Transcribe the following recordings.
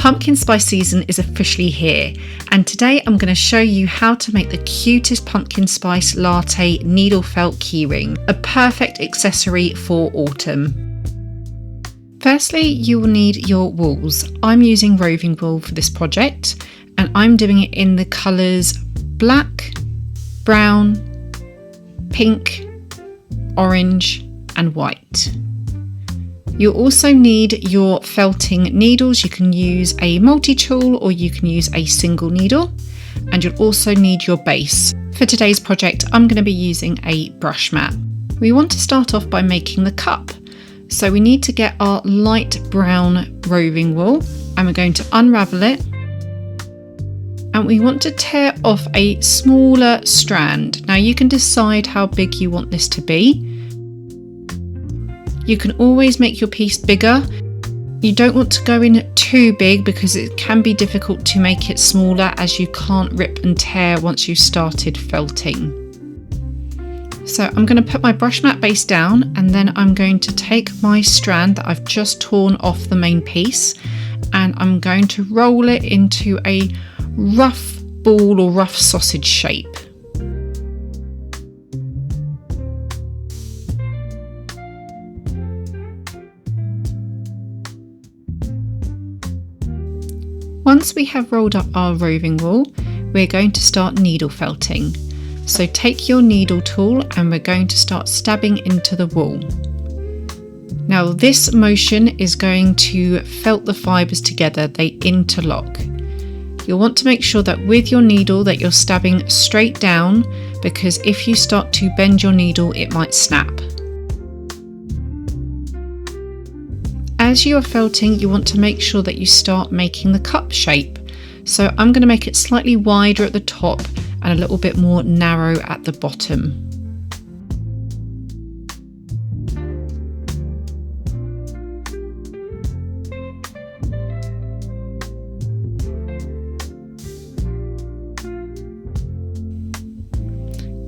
Pumpkin spice season is officially here, and today I'm going to show you how to make the cutest pumpkin spice latte needle felt keyring, a perfect accessory for autumn. Firstly, you will need your wools. I'm using roving wool for this project, and I'm doing it in the colours black, brown, pink, orange and white. You'll also need your felting needles. You can use a multi-tool or you can use a single needle, and you'll also need your base. For today's project, I'm going to be using a brush mat. We want to start off by making the cup. So we need to get our light brown roving wool, and we're going to unravel it, and we want to tear off a smaller strand. Now you can decide how big you want this to be. You can always make your piece bigger. You don't want to go in too big because it can be difficult to make it smaller, as you can't rip and tear once you've started felting. So I'm going to put my brush mat base down, and then I'm going to take my strand that I've just torn off the main piece, and I'm going to roll it into a rough ball or rough sausage shape. Once we have rolled up our roving wool, we're going to start needle felting. So take your needle tool and we're going to start stabbing into the wool. Now this motion is going to felt the fibres together, they interlock. You'll want to make sure that with your needle that you're stabbing straight down, because if you start to bend your needle it might snap. As you are felting, you want to make sure that you start making the cup shape. So I'm going to make it slightly wider at the top and a little bit more narrow at the bottom.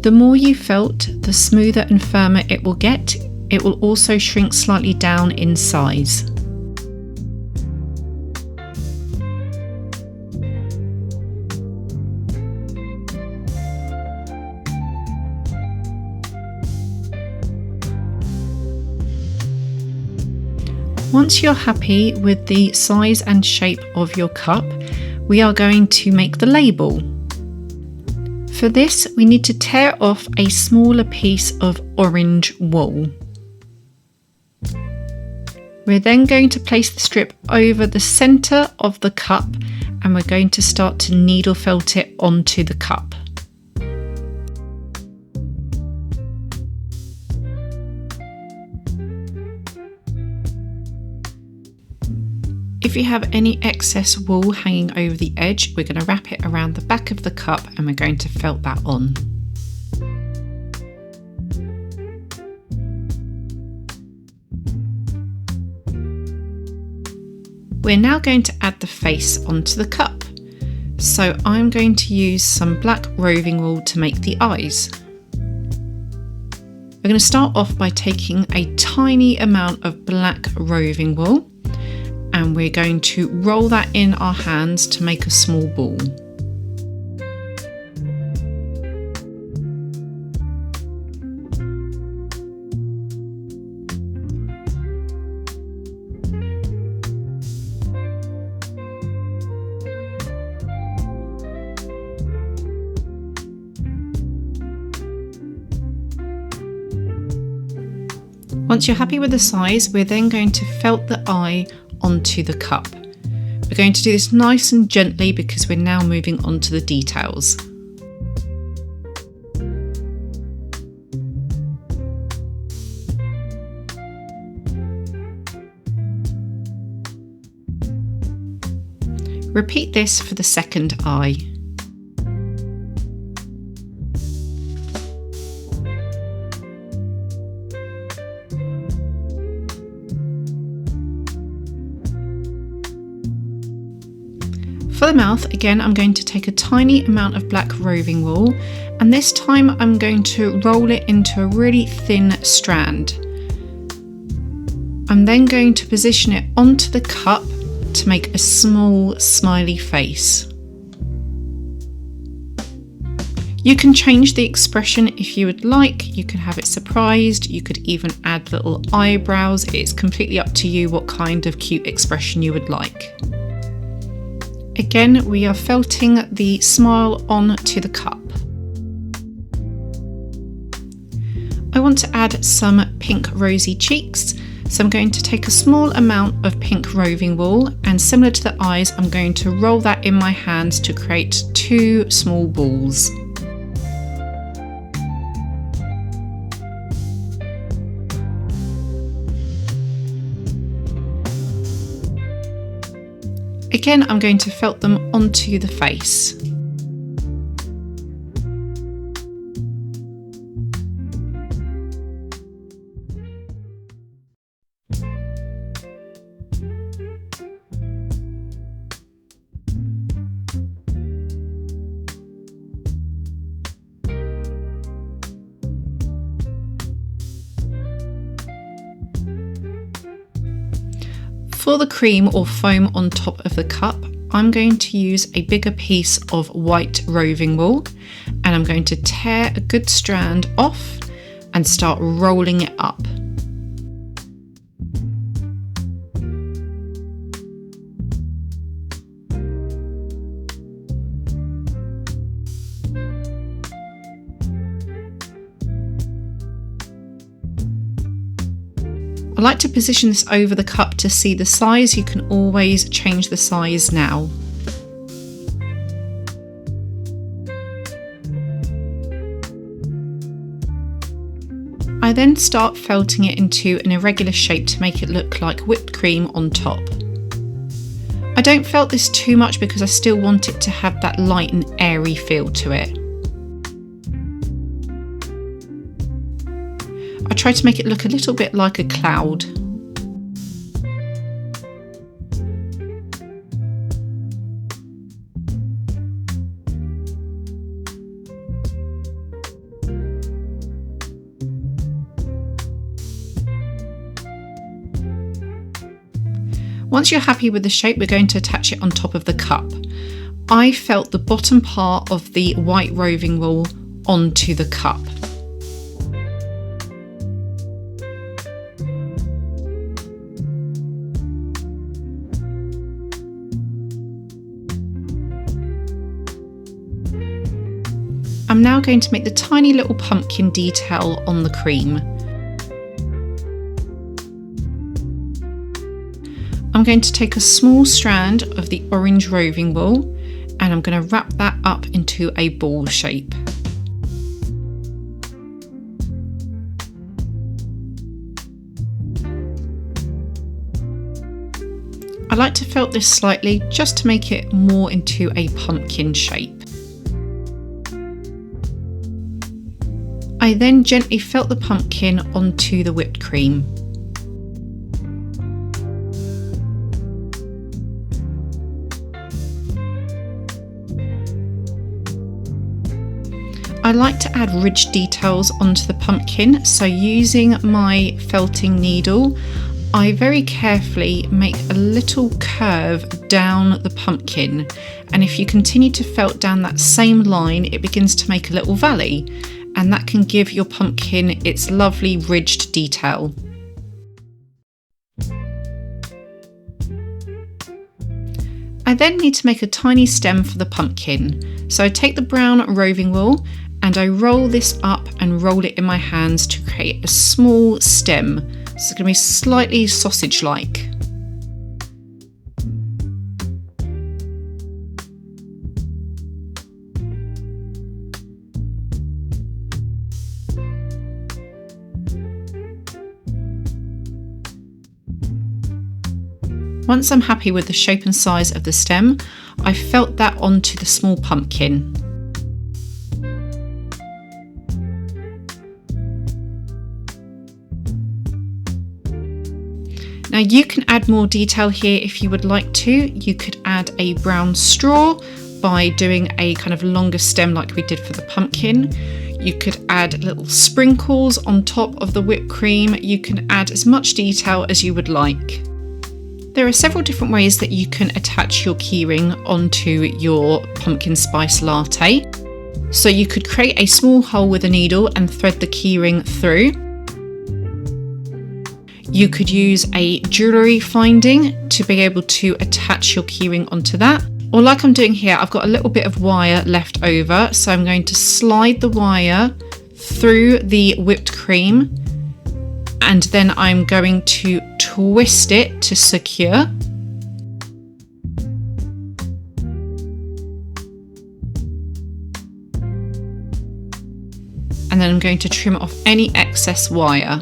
The more you felt, the smoother and firmer it will get. It will also shrink slightly down in size. Once you're happy with the size and shape of your cup, we are going to make the label. For this, we need to tear off a smaller piece of orange wool. We're then going to place the strip over the centre of the cup, and we're going to start to needle felt it onto the cup. If you have any excess wool hanging over the edge, we're going to wrap it around the back of the cup and we're going to felt that on. We're now going to add the face onto the cup. So I'm going to use some black roving wool to make the eyes. We're going to start off by taking a tiny amount of black roving wool, and we're going to roll that in our hands to make a small ball. Once you're happy with the size, we're then going to felt the eye onto the cup. We're going to do this nice and gently because we're now moving on to the details. Repeat this for the second eye. For the mouth, again, I'm going to take a tiny amount of black roving wool, and this time I'm going to roll it into a really thin strand. I'm then going to position it onto the cup to make a small smiley face. You can change the expression if you would like. You can have it surprised, you could even add little eyebrows. It's completely up to you what kind of cute expression you would like. Again, we are felting the smile onto the cup. I want to add some pink rosy cheeks, so I'm going to take a small amount of pink roving wool, and similar to the eyes, I'm going to roll that in my hands to create 2 small balls. Again, I'm going to felt them onto the face. For the cream or foam on top of the cup, I'm going to use a bigger piece of white roving wool, and I'm going to tear a good strand off and start rolling it up. I like to position this over the cup to see the size. You can always change the size now. I then start felting it into an irregular shape to make it look like whipped cream on top. I don't felt this too much because I still want it to have that light and airy feel to it. I try to make it look a little bit like a cloud. Once you're happy with the shape, we're going to attach it on top of the cup. I felt the bottom part of the white roving wool onto the cup. I'm now going to make the tiny little pumpkin detail on the cream. I'm going to take a small strand of the orange roving wool, and I'm going to wrap that up into a ball shape. I like to felt this slightly just to make it more into a pumpkin shape. I then gently felt the pumpkin onto the whipped cream. I like to add ridge details onto the pumpkin, so using my felting needle, I very carefully make a little curve down the pumpkin, and if you continue to felt down that same line, it begins to make a little valley, and that can give your pumpkin its lovely ridged detail. I then need to make a tiny stem for the pumpkin, so I take the brown roving wool and I roll this up and roll it in my hands to create a small stem. So it's going to be slightly sausage-like. Once I'm happy with the shape and size of the stem, I felt that onto the small pumpkin. Now you can add more detail here if you would like to. You could add a brown straw by doing a kind of longer stem like we did for the pumpkin. You could add little sprinkles on top of the whipped cream. You can add as much detail as you would like. There are several different ways that you can attach your keyring onto your pumpkin spice latte. So you could create a small hole with a needle and thread the keyring through. You could use a jewellery finding to be able to attach your keyring onto that. Or like I'm doing here, I've got a little bit of wire left over, so I'm going to slide the wire through the whipped cream, and then I'm going to twist it to secure. And then I'm going to trim off any excess wire.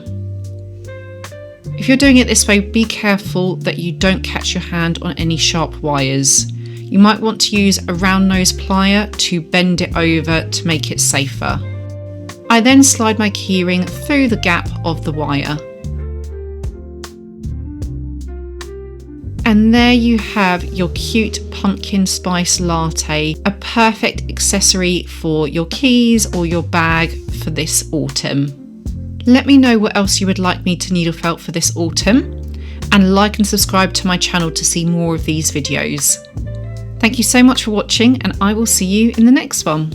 If you're doing it this way, be careful that you don't catch your hand on any sharp wires. You might want to use a round nose plier to bend it over to make it safer. I then slide my keyring through the gap of the wire. And there you have your cute pumpkin spice latte, a perfect accessory for your keys or your bag for this autumn. Let me know what else you would like me to needle felt for this autumn, and like and subscribe to my channel to see more of these videos. Thank you so much for watching, and I will see you in the next one.